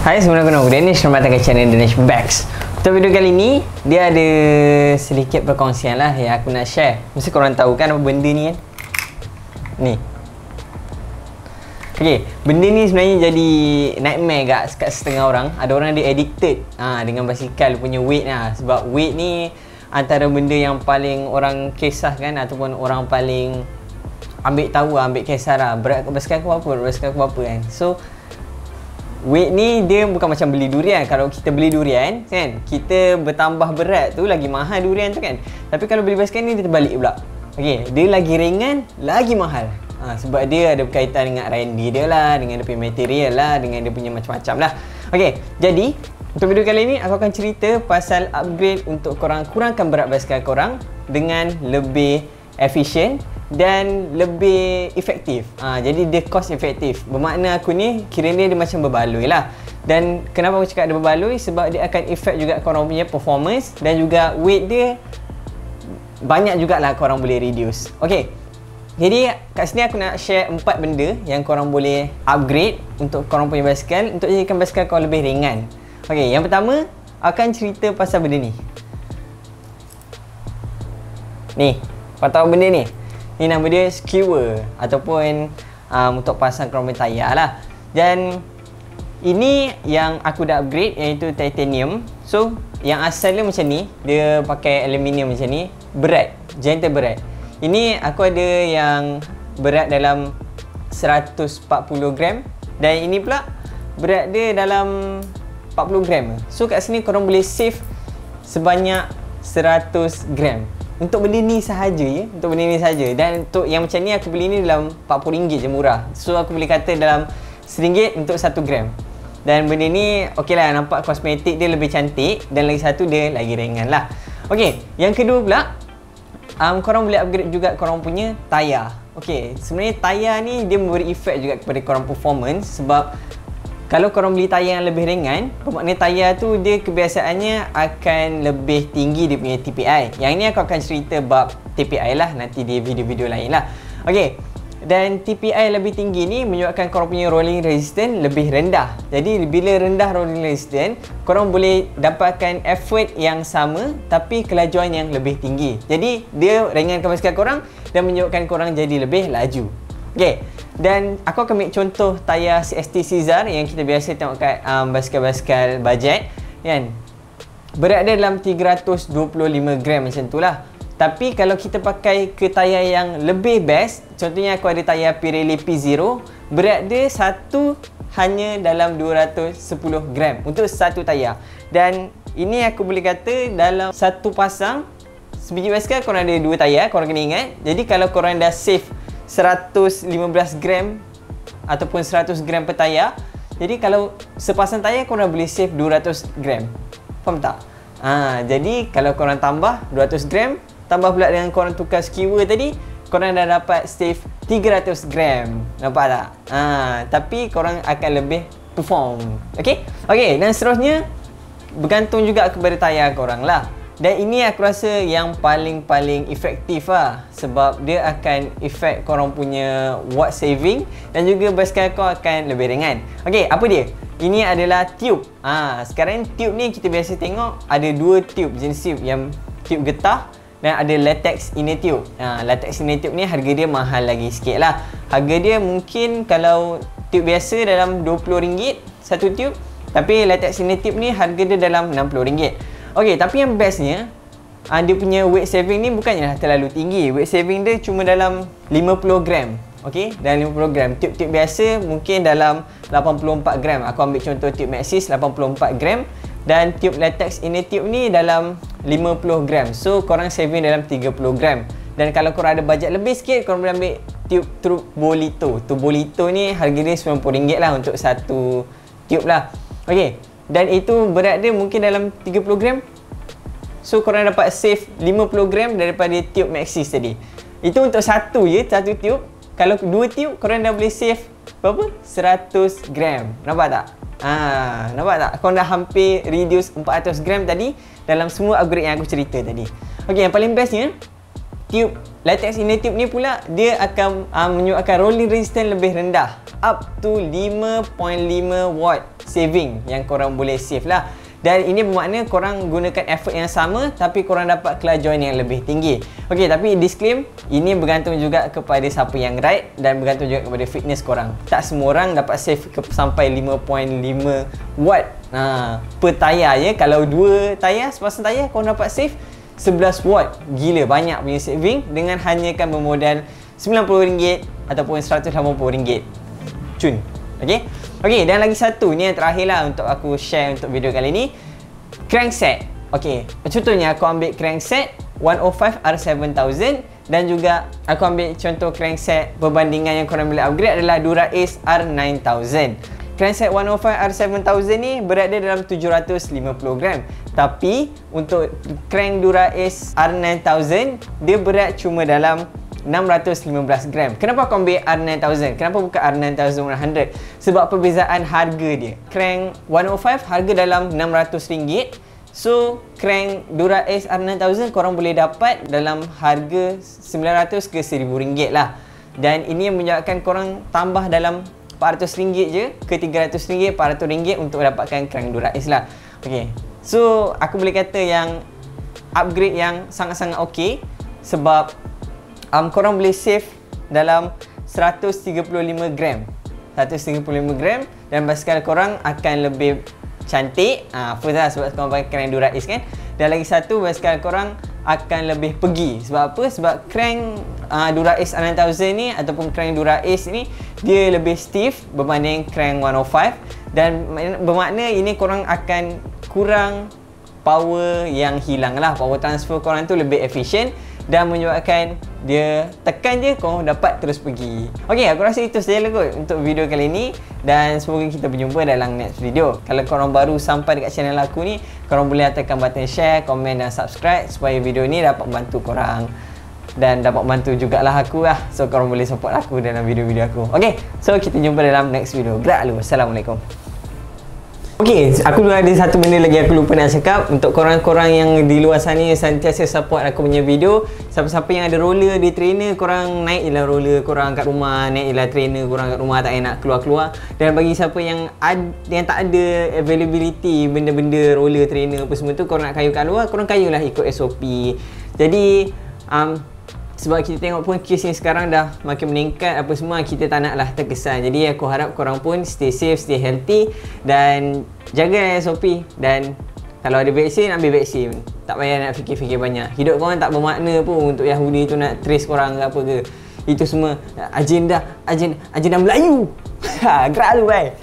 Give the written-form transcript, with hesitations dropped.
Hai, sebenarnya aku Danish, selamat datang ke channel Danish Bags. Untuk video kali ni, dia ada sedikit perkongsian lah yang aku nak share. Mesti korang tahu kan apa benda ni kan? Ni. Okay, benda ni sebenarnya jadi nightmare kat setengah orang. Ada orang dia addicted dengan basikal punya weight lah. Sebab weight ni antara benda yang paling orang kisahkan ataupun orang paling ambil tahu lah, ambil kisah lah. Berat basikal aku berapa, berat basikal aku berapa kan. So weight ni dia bukan macam beli durian. Kalau kita beli durian kan, kita bertambah berat tu lagi mahal durian tu kan. Tapi kalau beli basikal ni dia terbalik pula. Okey, dia lagi ringan, lagi mahal. Sebab dia ada berkaitan dengan R&D dia lah, dengan dia punya material lah, dengan dia punya macam-macam lah. Okey, jadi untuk video kali ni aku akan cerita pasal upgrade untuk korang kurangkan berat basikal korang dengan lebih efisien dan lebih efektif. Jadi dia cost efektif. Bermakna aku ni kiranya dia macam berbaloi lah. Dan kenapa aku cakap dia berbaloi? Sebab dia akan efek juga korang punya performance dan juga weight dia banyak jugalah korang boleh reduce. Okey. Jadi kat sini aku nak share 4 benda yang korang boleh upgrade untuk korang punya basikal untuk jadikan basikal korang lebih ringan. Okey, yang pertama akan cerita pasal benda ni. Ni, kau tahu benda ni? Ni nama dia skewer ataupun untuk pasang korang punya tayar lah. Dan ini yang aku dah upgrade, iaitu titanium. So yang asalnya macam ni, dia pakai aluminium macam ni, berat, gentle berat. Ini aku ada yang berat dalam 140 gram dan ini pula berat dia dalam 40 gram. So kat sini korang boleh save sebanyak 100 gram. Untuk benda ni sahaja ya, untuk benda ni sahaja. Dan untuk yang macam ni aku beli ni dalam RM40 je, murah. So aku boleh kata dalam RM1 untuk 1 gram. Dan benda ni okey lah, nampak kosmetik dia lebih cantik dan lagi satu dia lagi ringan lah. Okey, yang kedua pula, korang boleh upgrade juga korang punya tayar. Okey, sebenarnya tayar ni dia memberi efek juga kepada korang performance. Sebab kalau korang beli tayar yang lebih ringan, bermakna tayar tu dia kebiasaannya akan lebih tinggi dia punya TPI. Yang ni aku akan cerita bab TPI lah nanti di video-video lain lah. Okey, dan TPI lebih tinggi ni menyebabkan korang punya rolling resistance lebih rendah. Jadi bila rendah rolling resistance, korang boleh dapatkan effort yang sama tapi kelajuan yang lebih tinggi. Jadi dia ringankan basikal korang dan menyebabkan korang jadi lebih laju. Okey, dan aku akan ambil contoh tayar CST Caesar yang kita biasa tengok kat basikal-basikal bajet kan. Berat dia dalam 325 gram macam tu lah. Tapi kalau kita pakai ke tayar yang lebih best, contohnya aku ada tayar Pirelli P0, berat dia hanya dalam 210 gram untuk satu tayar. Dan ini aku boleh kata dalam satu pasang sebiji basikal korang ada 2 tayar, korang kena ingat. Jadi kalau korang dah save 115 gram ataupun 100 gram per tayar, jadi kalau sepasang tayar korang boleh save 200 gram. Faham tak? Jadi kalau korang tambah 200 gram, tambah pula dengan korang tukar skewer tadi, korang dah dapat save 300 gram. Nampak tak? Tapi korang akan lebih perform. Okey? Okey, dan seterusnya bergantung juga kepada tayar korang lah. Dan ini aku rasa yang paling efektif lah. Sebab dia akan efek korang punya watt saving dan juga basikal kau akan lebih ringan. Okey, apa dia? Ini adalah tube. Sekarang tube ni kita biasa tengok ada 2 tube jenis tube, yang tube getah dan ada latex inner tube. Latex inner tube ni harga dia mahal lagi sikit lah. Harga dia mungkin kalau tube biasa dalam RM20 satu tube, tapi latex inner tube ni harga dia dalam RM60. Okey, tapi yang bestnya, dia punya weight saving ni bukannya terlalu tinggi. Weight saving dia cuma dalam 50 gram. Okey, dalam 50 gram. Tube-tube biasa mungkin dalam 84 gram. Aku ambil contoh tube Maxxis 84 gram. Dan tube latex inner tube ni dalam 50 gram. So, korang saving dalam 30 gram. Dan kalau korang ada bajet lebih sikit, korang boleh ambil tube Turbolito. Turbolito ni harga dia RM90 lah untuk satu tube lah. Okey, dan itu berat dia mungkin dalam 30 gram. So korang dapat save 50 gram daripada tube Maxxis tadi. Itu untuk satu je, satu tube. Kalau 2 tube, korang dah boleh save berapa? 100 gram. Nampak tak? Nampak tak? Korang dah hampir reduce 400 gram tadi dalam semua upgrade yang aku cerita tadi. Okey, yang paling bestnya, tube latex inner tube ni pula dia akan menyebabkan rolling resistance lebih rendah, up to 5.5 watt saving yang korang boleh save lah. Dan ini bermakna korang gunakan effort yang sama tapi korang dapat class joint yang lebih tinggi. Okey, tapi disclaim, ini bergantung juga kepada siapa yang ride dan bergantung juga kepada fitness korang. Tak semua orang dapat save sampai 5.5 watt per tayar je. Kalau 2 tayar, sepasang tayar korang dapat save 11 watt. Gila banyak punya saving dengan hanya kan bermodal RM90 ataupun RM180. Cun. Okey, dan lagi satu ni yang terakhir lah untuk aku share untuk video kali ni, crankset. Okey, contohnya aku ambil crankset 105 R7000 dan juga aku ambil contoh crankset perbandingan yang korang boleh upgrade adalah Dura-Ace R9000. Crankset 105 R7000 ni berada dalam 750 gram. Tapi untuk crank Dura-Ace R9000 dia berat cuma dalam 615 gram. Kenapa aku ambil R9000? Kenapa bukan R9100? Sebab perbezaan harga dia. Crank 105 harga dalam RM600. So, crank Dura-Ace R9000 korang boleh dapat dalam harga RM900 ke RM1000 lah. Dan ini yang menyebabkan korang tambah dalam RM400 je ke RM300, RM400 untuk dapatkan crank Dura-Ace lah. Okay. So, aku boleh kata yang upgrade yang sangat-sangat okey sebab korang boleh save dalam 135 gram. 135 gram dan basikal korang akan lebih cantik. First lah sebab korang pakai crank Dura-Ace kan. Dan lagi satu, basikal korang akan lebih pergi. Sebab apa? Sebab crank Dura-Ace R9000 ni ataupun crank Dura-Ace ni dia lebih stiff berbanding crank 105 dan bermakna ini korang akan kurang power yang hilang lah. Power transfer korang tu lebih efisien dan menyebabkan dia tekan je korang dapat terus pergi. Okey, aku rasa itu saja lah kot untuk video kali ni dan semoga kita berjumpa dalam next video. Kalau korang baru sampai dekat channel aku ni, korang boleh tekan button share, komen dan subscribe supaya video ni dapat bantu korang dan dapat bantu jugalah aku lah. So korang boleh support aku dalam video-video aku. Okey, so kita jumpa dalam next video. Gerak dulu. Assalamualaikum. Okey, aku ada satu benda lagi aku lupa nak cakap. Untuk korang-korang yang di luar sana yang sentiasa support aku punya video, siapa-siapa yang ada roller di trainer, korang naik je lah roller korang kat rumah, naik je lah trainer korang kat rumah, tak payah nak keluar-keluar. Dan bagi siapa yang tak ada availability benda-benda roller trainer apa semua tu, korang nak kayu kat luar, korang kayulah ikut SOP. Jadi sebab kita tengok pun kes ni sekarang dah makin meningkat apa semua, kita tak nak lah terkesan. Jadi aku harap korang pun stay safe, stay healthy dan jaga SOP. Dan kalau ada vaksin, ambil vaksin. Tak payah nak fikir-fikir banyak. Hidup korang tak bermakna pun untuk Yahudi tu nak trace korang ke apa ke. Itu semua agenda Melayu. Gerak lu bye.